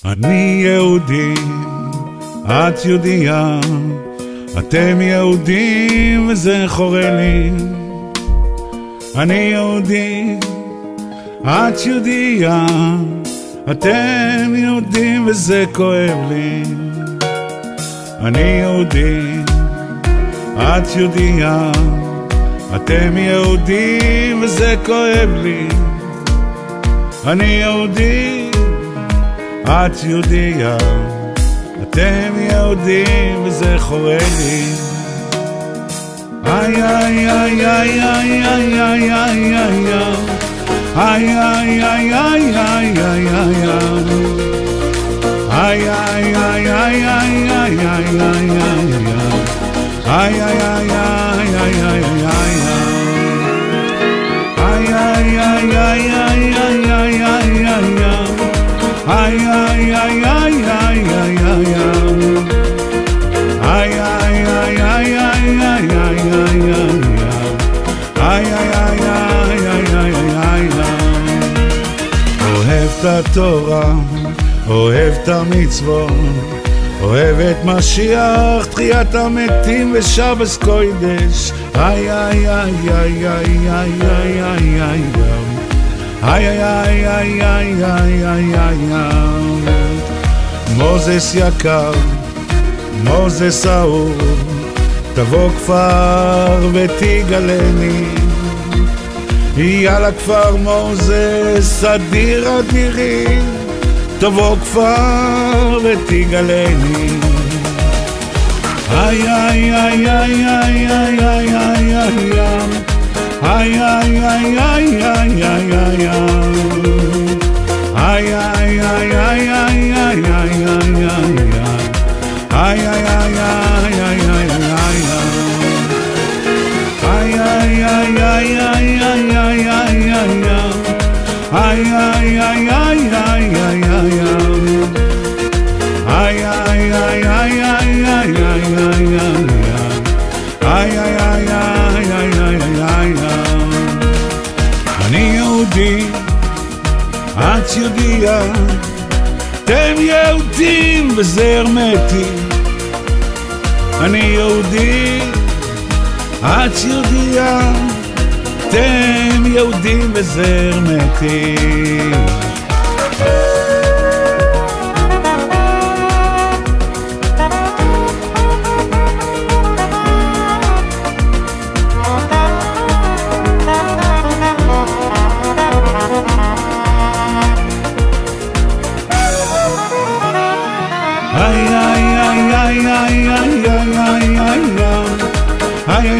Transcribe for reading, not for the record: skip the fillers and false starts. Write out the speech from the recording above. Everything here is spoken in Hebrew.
אני יהודי, את יהודייה, אתם יהודים וזה חורה לי. אני יהודי, את יהודייה, אתם יהודים וזה כואב לי. אני יהודי, את יהודייה, אתם יהודים וזה כואב לי. אני יהודי, את יהודייה, אתם יהודים וזה חורה לי. איי איי איי איי איי איי איי איי איי איי איי איי איי איי איי איי איי אוהב את התורה, אוהב את המצוות, אוהב את משיח, תחיית המתים ושבס קודש. איי איי איי איי איי איי איי איי איי איי איי איי איי איי איי. מוזס יקר, מוזס אהוב, תבוא כפר ותגלני. יאללה כפר מוזס אדיר אדירי, תבוא כפר ותגלני. איי איי איי איי איי איי איי איי איי איי איי איי איי איי אני יהודי, את יהודייה, אתם יהודים וזה הרמטי. אני יהודי, את יהודייה, אתם יהודים וזה הרמטי. Ay